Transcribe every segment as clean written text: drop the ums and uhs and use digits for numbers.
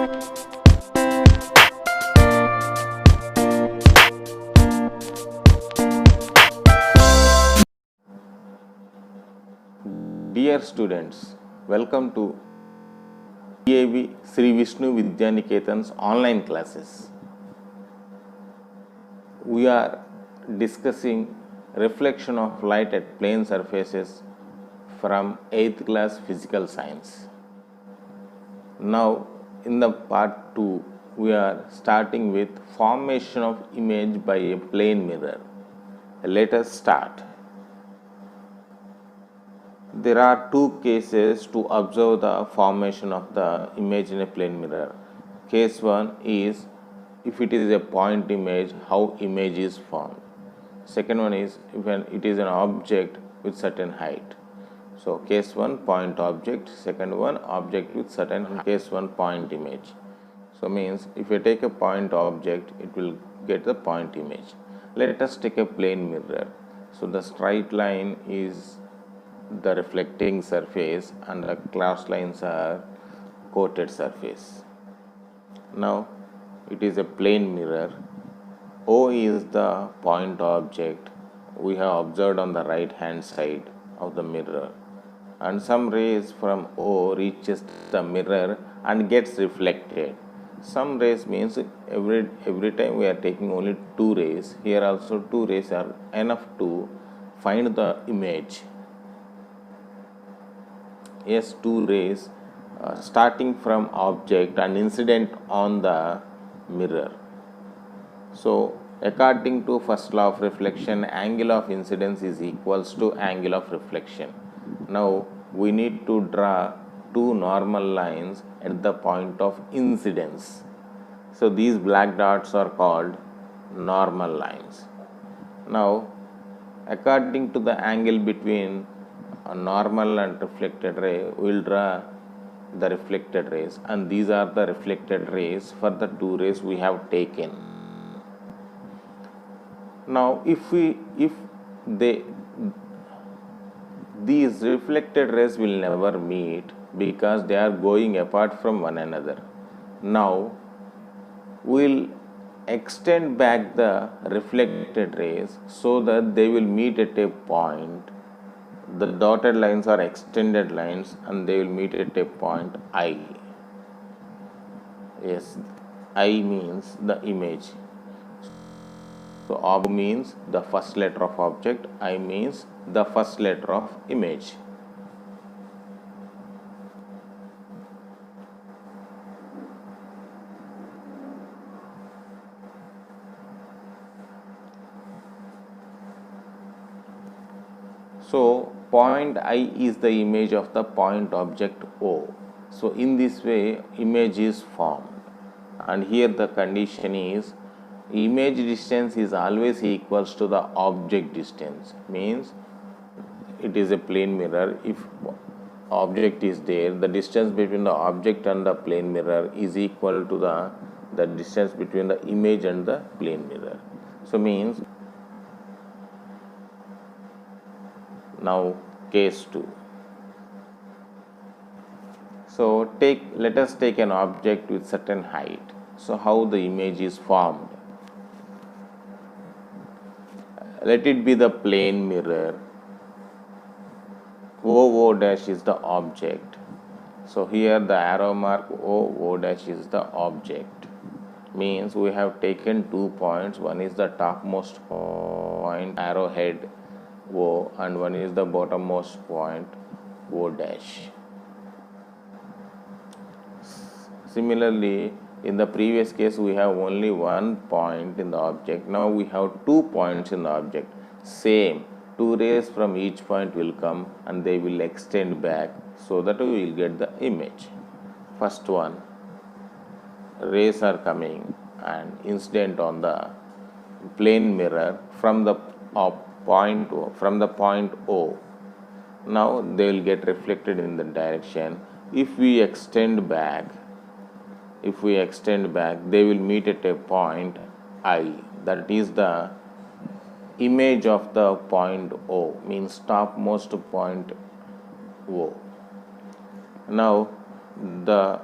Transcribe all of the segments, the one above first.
Dear students, welcome to DAV Sri Vishnu Vidyaniketan's online classes. We are discussing reflection of light at plane surfaces from 8th class physical science. Now, in the part 2, we are starting with formation of image by a plane mirror. Let us start. There are two cases to observe the formation of the image in a plane mirror. Case 1 is if it is a point image, how image is formed. Second one is if it is an object with certain height. So, case 1 point object, second one object with certain height. Case 1 point image. So, means if you take a point object, it will get the point image. Let us take a plane mirror. So, the straight line is the reflecting surface and the cross lines are coated surface. Now, it is a plane mirror. O is the point object we have observed on the right hand side of the mirror, and some rays from O reaches the mirror and gets reflected. Some rays means every time we are taking only 2 rays. Here also 2 rays are enough to find the image. Yes, 2 rays starting from object and incident on the mirror. So, according to first law of reflection, angle of incidence is equals to angle of reflection. Now, we need to draw 2 normal lines at the point of incidence. So, these black dots are called normal lines. Now, according to the angle between a normal and reflected ray, we will draw the reflected rays, and these are the reflected rays for the 2 rays we have taken. Now, these reflected rays will never meet because they are going apart from one another. Now, we will extend back the reflected rays so that they will meet at a point. The dotted lines are extended lines and they will meet at a point I. Yes, I means the image. So, ob means the first letter of object, I means the first letter of image. So, point I is the image of the point object O. So, in this way image is formed, and here the condition is image distance is always equals to the object distance. Means it is a plane mirror. If object is there, the distance between the object and the plane mirror is equal to the distance between the image and the plane mirror. So, means now case 2. So, let us take an object with certain height. So, how the image is formed? Let it be the plane mirror. O dash is the object. So, here the arrow mark O dash is the object. Means we have taken 2 points. One is the topmost point, arrowhead O, and one is the bottommost point, O dash. Similarly, in the previous case we have only 1 point in the object. Now we have 2 points in the object. Same, 2 rays from each point will come and they will extend back so that we will get the image. First one, rays are coming and incident on the plane mirror from the point O. Now they will get reflected in the direction. If we extend back, they will meet at a point I. That is the image of the point O, means topmost point O. Now the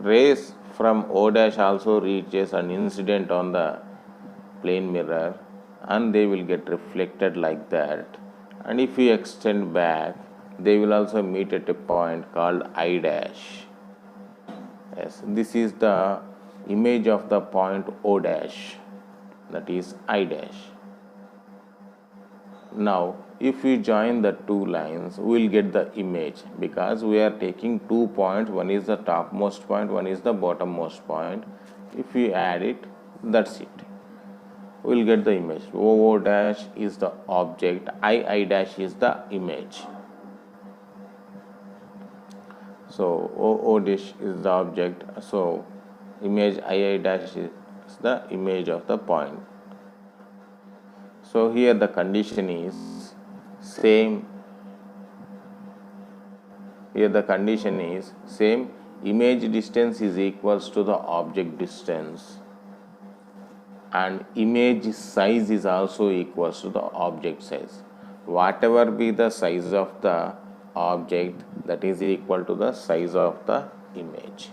rays from O dash also reaches an incident on the plane mirror, and they will get reflected like that. And if we extend back, they will also meet at a point called I dash. Yes, this is the image of the point O dash, that is I dash. Now, if we join the two lines, we will get the image, because we are taking 2 points, one is the topmost point, one is the bottommost point. If we add it, that's it. We will get the image. O dash is the object, I dash is the image. So O dash is the object, so image I dash is the image of the point. So here the condition is same. Here the condition is same, image distance is equals to the object distance, and image size is also equals to the object size. Whatever be the size of the object, that is equal to the size of the image.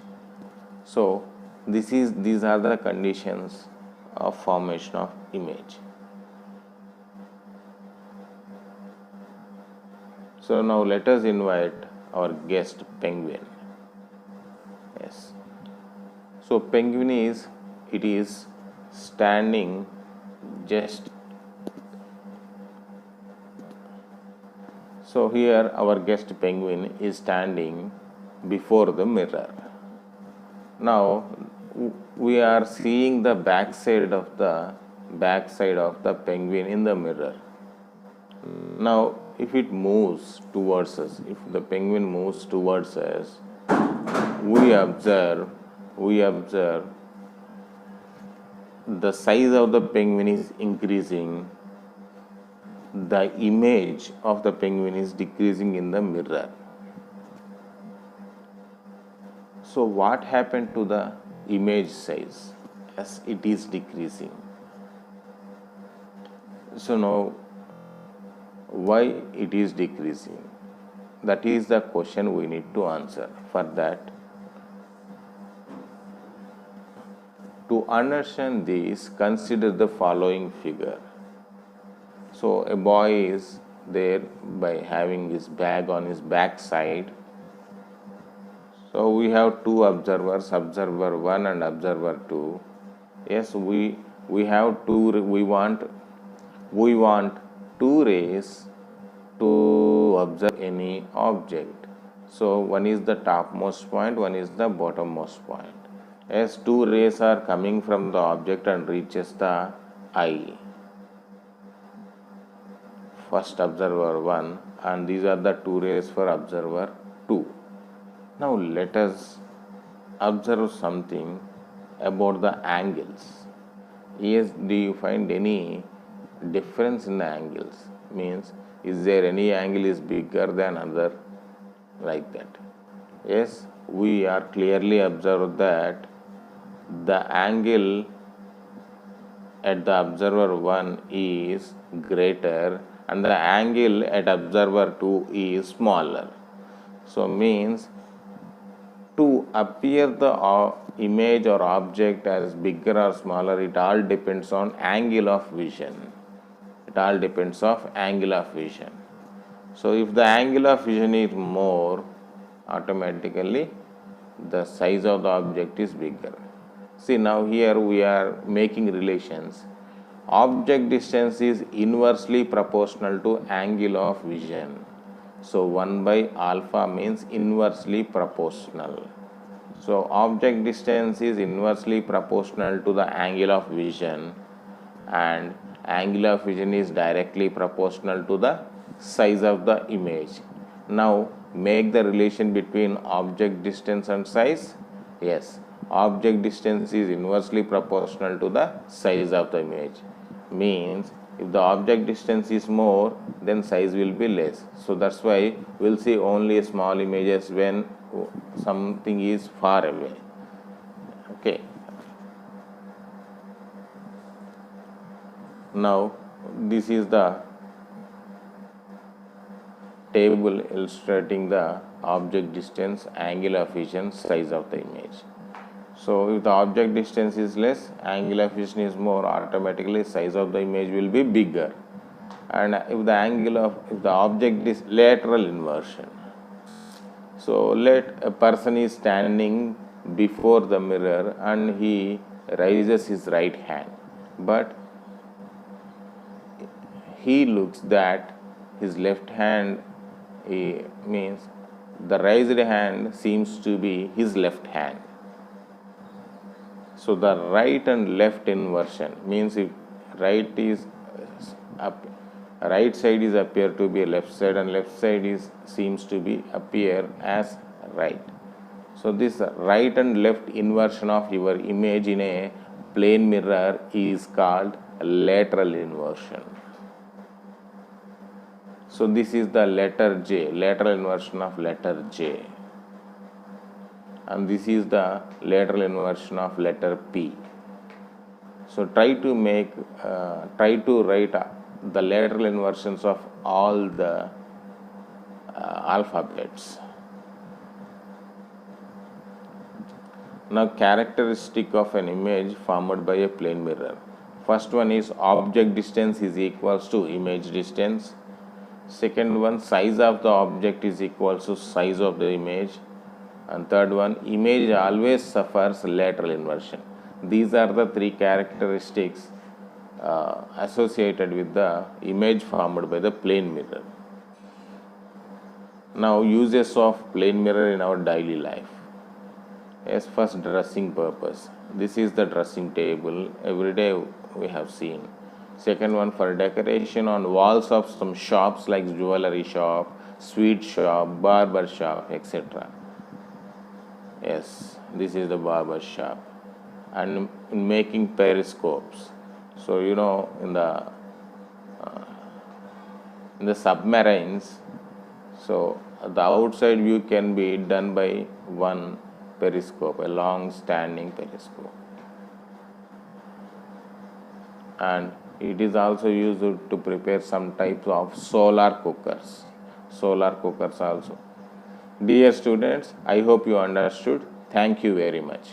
So these are the conditions of formation of image. So now let us invite our guest penguin. Yes. So penguin is standing just. So here our guest penguin is standing before the mirror. Now we are seeing the backside of the penguin in the mirror. Now if it moves towards us, if the penguin moves towards us, we observe the size of the penguin is increasing, the image of the penguin is decreasing in the mirror. So what happened to the image size? As it is decreasing. So now why it is decreasing? That is the question we need to answer. For that, to understand this, consider the following figure. So a boy is there by having his bag on his back side. So we have two observers, observer 1 and observer 2. Yes, we have two. We want 2 rays to observe any object. So one is the topmost point, one is the bottommost point. As 2 rays are coming from the object and reaches the eye, first observer 1, and these are the 2 rays for observer 2. Now let us observe something about the angles. Yes, do you find any difference in the angles? Means, is there any angle is bigger than other, like that? Yes, we are clearly observed that the angle at the observer 1 is greater and the angle at observer 2 is smaller. So means, to appear the image or object as bigger or smaller, it all depends on angle of vision. It all depends on angle of vision. So if the angle of vision is more, automatically the size of the object is bigger. See, now here we are making relations. Object distance is inversely proportional to angle of vision. So 1 by alpha means inversely proportional. So object distance is inversely proportional to the angle of vision, and angle of vision is directly proportional to the size of the image. Now make the relation between object distance and size. Yes, object distance is inversely proportional to the size of the image. Means, if the object distance is more, then size will be less. So that's why we'll see only small images when something is far away. Okay. Now this is the table illustrating the object distance, angle of vision, size of the image. So if the object distance is less, angle of vision is more, automatically size of the image will be bigger. And if the object is lateral inversion, so let a person is standing before the mirror and he raises his right hand, but he looks that his left hand means the raised hand seems to be his left hand. So the right and left inversion means if right is up, right side is appear to be left side and left side is seems to be appear as right. So this right and left inversion of your image in a plane mirror is called lateral inversion. So this is the letter J, lateral inversion of letter J. And this is the lateral inversion of letter P. So try to write the lateral inversions of all the alphabets. Now, characteristic of an image formed by a plane mirror. First one is object distance is equals to image distance. Second one, size of the object is equals to size of the image. And third one, image always suffers lateral inversion. These are the three characteristics associated with the image formed by the plane mirror. Now, uses of plane mirror in our daily life. Yes, first, dressing purpose. This is the dressing table. Every day we have seen. Second one, for decoration on walls of some shops like jewelry shop, sweet shop, barber shop, etc. Yes, this is the barber shop. And in making periscopes. So you know, in the submarines, so the outside view can be done by one periscope, a long standing periscope. And it is also used to prepare some types of solar cookers. Solar cookers also. Dear students, I hope you understood. Thank you very much.